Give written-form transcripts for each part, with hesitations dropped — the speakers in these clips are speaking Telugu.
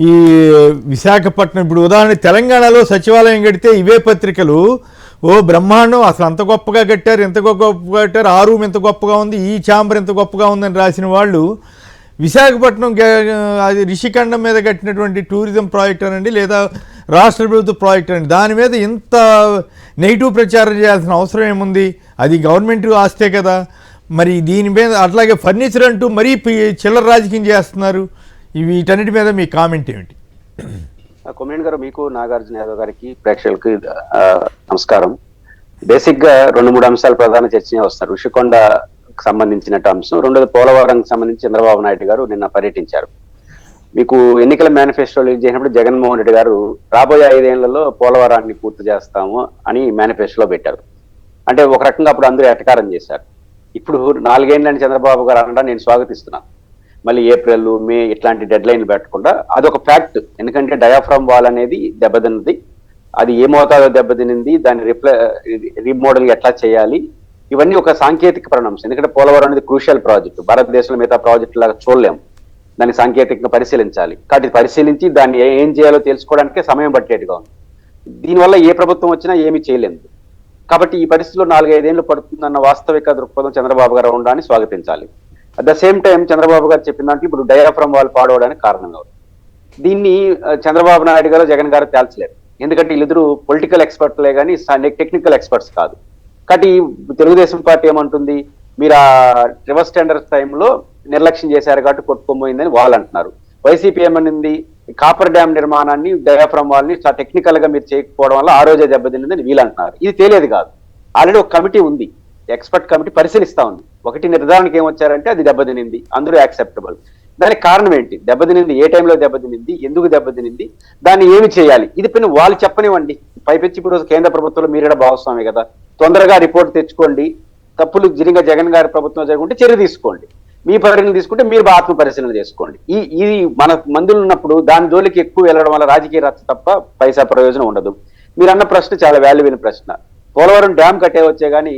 ఈ విశాఖపట్నం ఇప్పుడు ఉదాహరణ తెలంగాణలో సచివాలయం కడితే ఇవే పత్రికలు ఓ బ్రహ్మాండం అసలు అంత గొప్పగా కట్టారు, ఎంత గొప్పగా కట్టారు, ఆ రూమ్ ఎంత గొప్పగా ఉంది, ఈ ఛాంబర్ ఎంత గొప్పగా ఉందని రాసిన వాళ్ళు విశాఖపట్నం అది రిషిఖండం మీద కట్టినటువంటి టూరిజం ప్రాజెక్ట్ అనండి లేదా రాష్ట్ర ప్రభుత్వ ప్రాజెక్ట్ అనండి దాని మీద ఇంత నెగిటివ్ ప్రచారం చేయాల్సిన అవసరం ఏముంది? అది గవర్నమెంట్ ఆస్తే కదా. మరి దీని మీద అట్లాగే ఫర్నిచర్ అంటూ మరీ చిల్లర రాజకీయం చేస్తున్నారు. వీటన్నిటి మీద మీ కామెంట్ ఏమిటి? కొమ్మినేని గారు, మీకు నాగార్జున యాదవ్ గారికి ప్రేక్షకులకి నమస్కారం. బేసిక్ గా 2-3 అంశాలు ప్రధాన చర్చనే వస్తారు. ఋషికొండ సంబంధించిన అంశం, రెండోది పోలవరంకి సంబంధించి చంద్రబాబు నాయుడు గారు నిన్న పర్యటించారు. మీకు ఎన్నికల మేనిఫెస్టో రిలీజ్ చేసినప్పుడు జగన్మోహన్ రెడ్డి గారు రాబోయే 5 ఏళ్లలో పోలవరాన్ని పూర్తి చేస్తాము అని మేనిఫెస్టోలో పెట్టారు. అంటే ఒక రకంగా అప్పుడు అందరూ ఎటకారం చేశారు. ఇప్పుడు 4 ఏళ్ళని చంద్రబాబు గారు అనడం నేను స్వాగతిస్తున్నాను. మళ్ళీ ఏప్రిల్, మే ఇట్లాంటి డెడ్ లైన్లు పెట్టకుండా అదొక ఫ్యాక్ట్. ఎందుకంటే డయాఫ్రమ్ వాల్ అనేది దెబ్బతిన్నది. అది ఏ మోతాదో దెబ్బతినింది, దాన్ని రీమోడల్ ఎట్లా చేయాలి, ఇవన్నీ ఒక సాంకేతిక పరిణామం. ఎందుకంటే పోలవరం అనేది క్రూషియల్ ప్రాజెక్టు, భారతదేశంలో మిగతా ప్రాజెక్టు లాగా చూడలేము. దాన్ని సాంకేతికంగా పరిశీలించాలి. కాబట్టి పరిశీలించి దాన్ని ఏం చేయాలో తెలుసుకోవడానికే సమయం పట్టేట్టుగా ఉంది. దీనివల్ల ఏ ప్రభుత్వం వచ్చినా ఏమీ చేయలేదు. కాబట్టి ఈ పరిస్థితిలో 4-5 ఏళ్ళు పడుతుందన్న వాస్తవిక దృక్పథం చంద్రబాబు గారు ఉండడాన్ని స్వాగతించాలి. At the same time Chandrababu గారు చెప్పిన దాంట్లో ఇప్పుడు డయాఫ్రమ్ వాల్ పాడవడానికి కారణం ఎవరు? దీన్ని చంద్రబాబు నాయుడు గారు, జగన్ గారు తేల్చలేరు. ఎందుకంటే వీళ్ళిద్దరూ పొలిటికల్ ఎక్స్పర్ట్లే కానీ టెక్నికల్ ఎక్స్పర్ట్స్ కాదు. కాబట్టి తెలుగుదేశం పార్టీ ఏమంటుంది, మీరు ఆ రివర్స్ టెండర్స్ టైంలో నిర్లక్ష్యం చేశారు కాబట్టి కొట్టుకోబోయిందని వాళ్ళు అంటున్నారు. వైసీపీ ఏమనింది, కాపర్ డ్యామ్ నిర్మాణాన్ని, డయాఫ్రమ్ వాల్ని టెక్నికల్ గా మీరు చేయకపోవడం వల్ల ఆ రోజే దెబ్బతిందని వీళ్ళు అంటున్నారు. ఇది తెలియదు కాదు. ఆల్రెడీ ఒక కమిటీ ఉంది, ఎక్స్పర్ట్ కమిటీ పరిశీలిస్తా ఉంది. ఒకటి నిర్ధారణకి ఏమొచ్చారంటే అది దెబ్బతినింది, అందరూ యాక్సెప్టబుల్. దానికి కారణం ఏంటి, దెబ్బతినింది ఏ టైంలో దెబ్బతినింది, ఎందుకు దెబ్బతినింది, దాన్ని ఏమి చేయాలి, ఇది పైన వాళ్ళు చెప్పనివ్వండి. పైపెచ్చి ఇప్పుడు కేంద్ర ప్రభుత్వంలో మీరు కూడా భాగస్వామి కదా, తొందరగా రిపోర్ట్ తెచ్చుకోండి. తప్పులు జరిగిన జగన్ గారి ప్రభుత్వం జరుగుంటే చర్య తీసుకోండి. మీ పరిణామం తీసుకుంటే మీరు ఆత్మ పరిశీలన చేసుకోండి. ఇది మన మందులు ఉన్నప్పుడు దాని జోలికి ఎక్కువ వెళ్ళడం వల్ల రాజకీయ రచ్చ తప్ప పైసా ప్రయోజనం ఉండదు. మీరు అన్న ప్రశ్న చాలా వాల్యుబుల్ ప్రశ్న. పోలవరం డ్యామ్ కట్టే వచ్చే కానీ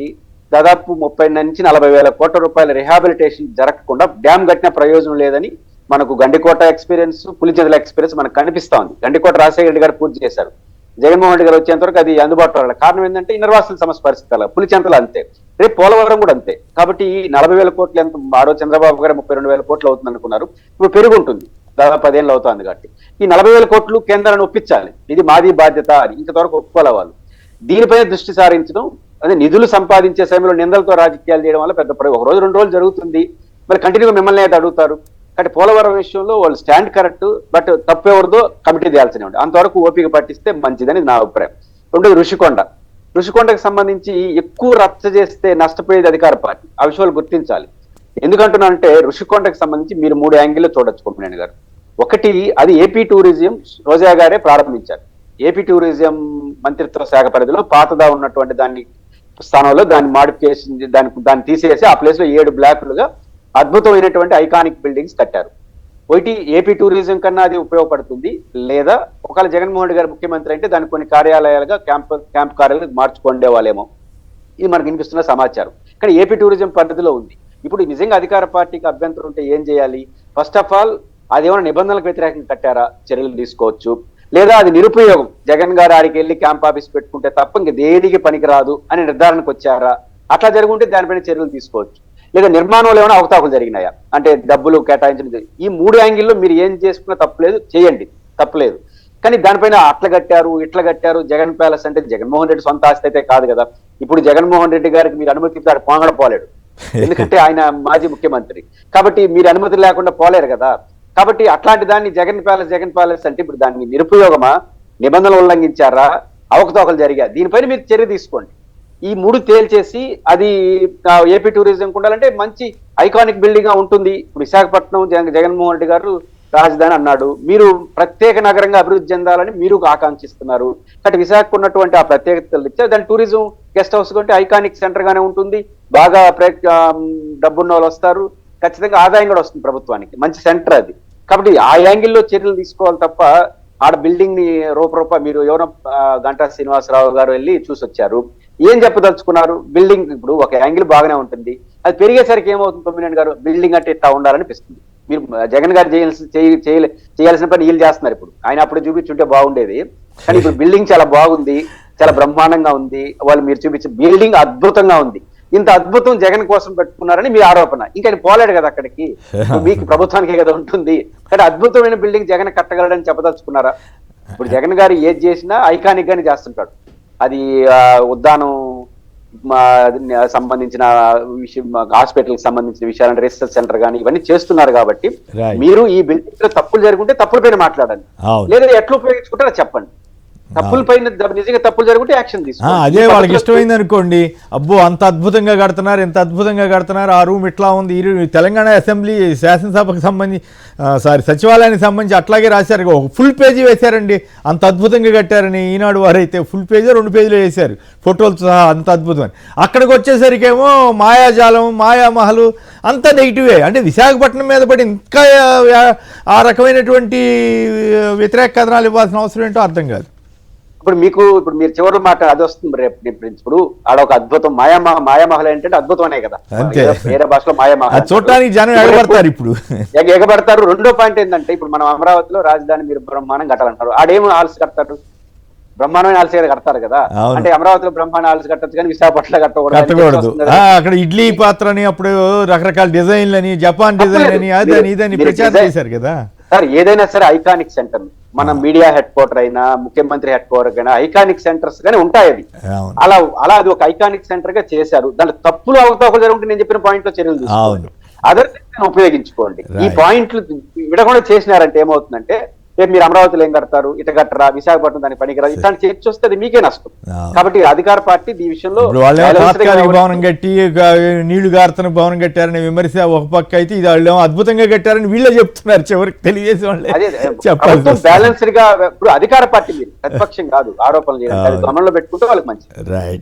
దాదాపు 30 నుంచి 40 వేల కోట్ల రూపాయల రిహాబిలిటేషన్ జరగకుండా డ్యామ్ కట్టిన ప్రయోజనం లేదని మనకు గండికోట ఎక్స్పీరియన్స్, పులిచెంతల ఎక్స్పీరియన్స్ మనకు కనిపిస్తా ఉంది. గండికోట రాజశేఖర రెడ్డి గారు పూర్తి చేశారు. జగన్మోహన్ రెడ్డి గారు వచ్చేంత వరకు అది అందుబాటులో రాలేదు. కారణం ఏంటంటే ఇన్నర్వాసుల సమస్య పరిస్థితుల, పులిచెంతలు అంతే, రేపు పోలవరం కూడా అంతే. కాబట్టి 40 వేల కోట్లు ఎంత ఆరో చంద్రబాబు గారు 32 వేల కోట్లు అవుతుంది అనుకున్నారు, ఇప్పుడు పెరుగుంటుంది, దాదాపు 10 ఏళ్ళు అవుతుంది. కాబట్టి ఈ 40 వేల కోట్లు కేంద్రాన్ని ఒప్పించాలి, ఇది మాది బాధ్యత అని ఇంతవరకు ఒప్పుకోలే వాళ్ళు. దీనిపైన దృష్టి సారించడం, అదే నిధులు సంపాదించే సమయంలో నిందలతో రాజకీయాలు చేయడం వల్ల పెద్ద ఒక రోజు 2 రోజులు జరుగుతుంది, మరి కంటిన్యూగా మిమ్మల్ని అయితే అడుగుతారు. కాబట్టి పోలవరం విషయంలో వాళ్ళు స్టాండ్ కరెక్ట్, బట్ తప్పెవరిదో కమిటీ తేల్చనే ఉండే, అంతవరకు ఓపిక పట్టిస్తే మంచిదని నా అభిప్రాయం. రెండోది ఋషికొండకు సంబంధించి ఎక్కువ రచ్చ చేస్తే నష్టపోయేది అధికార పార్టీ, ఆ విషయాలు గుర్తించాలి. ఎందుకంటున్నానంటే ఋషికొండకు సంబంధించి మీరు 3 యాంగిల్లో చూడొచ్చు కొమ్మినేని గారు. ఒకటి, అది ఏపీ టూరిజం రోజా గారే ప్రారంభించారు. ఏపీ టూరిజం మంత్రిత్వ శాఖ పరిధిలో పాతదా ఉన్నటువంటి దాన్ని స్థానంలో దాన్ని మాడిఫికేషన్, దాన్ని తీసేసి ఆ ప్లేస్ లో 7 బ్లాకులుగా అద్భుతమైనటువంటి ఐకానిక్ బిల్డింగ్స్ కట్టారు. ఒకటి ఏపీ టూరిజం కన్నా అది ఉపయోగపడుతుంది, లేదా ఒకవేళ జగన్మోహన్ రెడ్డి గారు ముఖ్యమంత్రి అంటే దాన్ని కొన్ని కార్యాలయాలుగా క్యాంప్ కార్యాలయాలు మార్చుకోండే వాళ్ళేమో, ఇది మనకు వినిపిస్తున్న సమాచారం. కానీ ఏపీ టూరిజం పరిధిలో ఉంది. ఇప్పుడు నిజంగా అధికార పార్టీకి అభ్యంతరం ఉంటే ఏం చేయాలి? ఫస్ట్ ఆఫ్ ఆల్ అది ఏమైనా నిబంధనలకు వ్యతిరేకంగా కట్టారా, చర్యలు తీసుకోవచ్చు. లేదా అది నిరుపయోగం, జగన్ గారు ఆడికి వెళ్ళి క్యాంప్ ఆఫీస్ పెట్టుకుంటే తప్ప ఇంక దేనికి పనికిరాదు అని నిర్ధారణకు వచ్చారా, అట్లా జరుగుంటే దానిపైన చర్యలు తీసుకోవచ్చు. లేదా నిర్మాణంలో ఏమైనా అవకతవకలు జరిగినాయా, అంటే డబ్బులు కేటాయించడం, ఈ 3 యాంగిల్లో మీరు ఏం చేసుకున్నా తప్పులేదు, చేయండి, తప్పులేదు. కానీ దానిపైన అట్లా కట్టారు, ఇట్లా కట్టారు, జగన్ ప్యాలెస్ అంటే జగన్మోహన్ రెడ్డి సొంత ఆస్తి అయితే కాదు కదా. ఇప్పుడు జగన్మోహన్ రెడ్డి గారికి మీరు అనుమతి ఇస్తే ఆడు పోంగడ పోలేడు, ఎందుకంటే ఆయన మాజీ ముఖ్యమంత్రి. కాబట్టి మీరు అనుమతి లేకుండా పోలేరు కదా. కాబట్టి అట్లాంటి దాన్ని జగన్ ప్యాలెస్ అంటే ఇప్పుడు దాన్ని నిరుపయోగమా, నిబంధనలు ఉల్లంఘించారా, అవకతవకలు జరిగా, దీనిపైన మీరు చర్య తీసుకోండి. ఈ 3 తేల్చేసి అది ఏపీ టూరిజం ఉండాలంటే మంచి ఐకానిక్ బిల్డింగ్ గా ఉంటుంది. విశాఖపట్నం జగన్మోహన్ రెడ్డి గారు రాజధాని అన్నాడు, మీరు ప్రత్యేక నగరంగా అభివృద్ధి చెందాలని మీరు ఆకాంక్షిస్తున్నారు. కాబట్టి విశాఖకు ఉన్నటువంటి ఆ ప్రత్యేకతలు ఇచ్చే దాని టూరిజం గెస్ట్ హౌస్ కంటే ఐకానిక్ సెంటర్ గానే ఉంటుంది, బాగా డబ్బున్న వాళ్ళు వస్తారు, ఖచ్చితంగా ఆదాయం కూడా వస్తుంది ప్రభుత్వానికి, మంచి సెంటర్ అది. కాబట్టి ఆ యాంగిల్లో చర్యలు తీసుకోవాలి తప్ప ఆడ బిల్డింగ్ ని రూపరూప మీరు ఎవరో గంటా శ్రీనివాసరావు గారు వెళ్ళి చూసి వచ్చారు, ఏం చెప్పదలుచుకున్నారు? బిల్డింగ్ ఇప్పుడు ఒక యాంగిల్ బాగానే ఉంటుంది, అది పెరిగేసరికి ఏమవుతుంది కొమ్మినేని గారు, బిల్డింగ్ అంటే ఇట్లా ఉండాలనిపిస్తుంది. మీరు జగన్ గారు చేయాల్సిన పని వీళ్ళు చేస్తున్నారు. ఇప్పుడు ఆయన అప్పుడు చూపించుంటే బాగుండేది, కానీ ఇప్పుడు బిల్డింగ్ చాలా బాగుంది, చాలా బ్రహ్మాండంగా ఉంది. వాళ్ళు మీరు చూపించిన బిల్డింగ్ అద్భుతంగా ఉంది. ఇంత అద్భుతం జగన్ కోసం పెట్టుకున్నారని మీ ఆరోపణ. ఇంకా ఆయన పోలేడు కదా అక్కడికి, మీకు ప్రభుత్వానికే కదా ఉంటుంది. కానీ అద్భుతమైన బిల్డింగ్ జగన్ కట్టగలడని చెప్పదలుచుకున్నారా? ఇప్పుడు జగన్ గారు ఏది చేసినా ఐకానిక్ గానే చేస్తుంటాడు. అది ఉద్దానం సంబంధించిన విషయం, హాస్పిటల్ కి సంబంధించిన విషయాలు, రీసెర్చ్ సెంటర్ కానీ ఇవన్నీ చేస్తున్నారు. కాబట్టి మీరు ఈ బిల్డింగ్ లో తప్పులు జరుగుంటే తప్పుల పైన మాట్లాడండి, లేదా ఎట్లా ఉపయోగించుకుంటారో చెప్పండి. తప్పుల పైన నిజంగా తప్పులు జరుగుంటే యాక్షన్ తీసుకోండి. అదే వాళ్ళకి ఇష్టమైంది అనుకోండి, అబ్బో అంత అద్భుతంగా కడుతున్నారు, ఎంత అద్భుతంగా కడుతున్నారు, ఆ రూమ్ ఇట్లా ఉంది. ఈ తెలంగాణ అసెంబ్లీ శాసనసభకు సంబంధించి సచివాలయానికి సంబంధించి అట్లాగే రాశారు, ఒక ఫుల్ పేజీ వేశారండి, అంత అద్భుతంగా కట్టారని. ఈనాడు వారైతే ఫుల్ పేజీ 2 పేజీలు వేశారు ఫోటోలతో సహా, అంత అద్భుతమని. అక్కడికి వచ్చేసరికేమో మాయాజాలం, మాయామహలు అంతా నెగిటివే. అంటే విశాఖపట్నం మీద పడి ఇంకా ఆ రకమైనటువంటి వ్యతిరేక కథనాలు ఇవ్వాల్సిన అవసరం ఏంటో అర్థం కాదు. ఇప్పుడు మీరు చివరి మాట అది వస్తుంది రేపు. ఇప్పుడు ఆడ ఒక అద్భుతం మాయామహల్ ఏంటంటే అద్భుతం అనే కదా, వేరే భాషలో మాయామహల్ చూడటానికి జనం ఎగబడతారు. ఇప్పుడు ఎగబడతారు. రెండో పాయింట్ ఏంటంటే, ఇప్పుడు మనం అమరావతిలో రాజధాని మీరు బ్రహ్మాండం కట్టాలంటారు, ఆడేమో ఆల్సి కడతారు, బ్రహ్మాండమైన ఆల్సి కడతారు కదా. అంటే అమరావతిలో బ్రహ్మాండ ఆల్సి కట్టచ్చు, కానీ విశాఖపట్నంలో కట్టకూడదు. అక్కడ ఇడ్లీ పాత్రని అప్పుడు రకరకాల డిజైన్లని, జపాన్ డిజైన్ అని, అదని ఇదని ప్రచారం చేశారు కదా సార్. ఏదైనా సరే ఐకానిక్ సెంటర్, మన మీడియా హెడ్ క్వార్టర్ అయినా, ముఖ్యమంత్రి హెడ్ క్వార్టర్ అయినా ఐకానిక్ సెంటర్స్ గానీ ఉంటాయి. అది అలా అది ఒక ఐకానిక్ సెంటర్ గా చేశారు. దాంట్లో తప్పులు అవకతవకలు జరుగుతుంది, నేను చెప్పిన పాయింట్ లో చర్యలు తీసుకోండి, అదర్ ఉపయోగించుకోండి. ఈ పాయింట్లు విడకుండా చేసినారంటే ఏమవుతుందంటే, రేపు మీరు అమరావతిలో ఏం కడతారు, ఇట కట్టరా, విశాఖపట్నం దానికి పనికిరాదు, ఇట్లాంటి చర్చ వస్తే అది మీకే నష్టం. కాబట్టి అధికార పార్టీ ఈ విషయంలో భవనం కట్టి నీళ్లు గారుతున్న భవనం కట్టారని విమర్శ ఒక పక్క అయితే, ఇది వాళ్ళు అద్భుతంగా కట్టారని వీళ్ళే చెప్తున్నారు. చివరికి తెలియజేసి వాళ్ళే చెప్పాలి. బ్యాలెన్స్డ్ గా ఇప్పుడు అధికార పార్టీ, మీరు ప్రతిపక్షం కాదు, ఆరోపణలు చేయడం గమనంలో పెట్టుకుంటే వాళ్ళకి మంచిది. రైట్.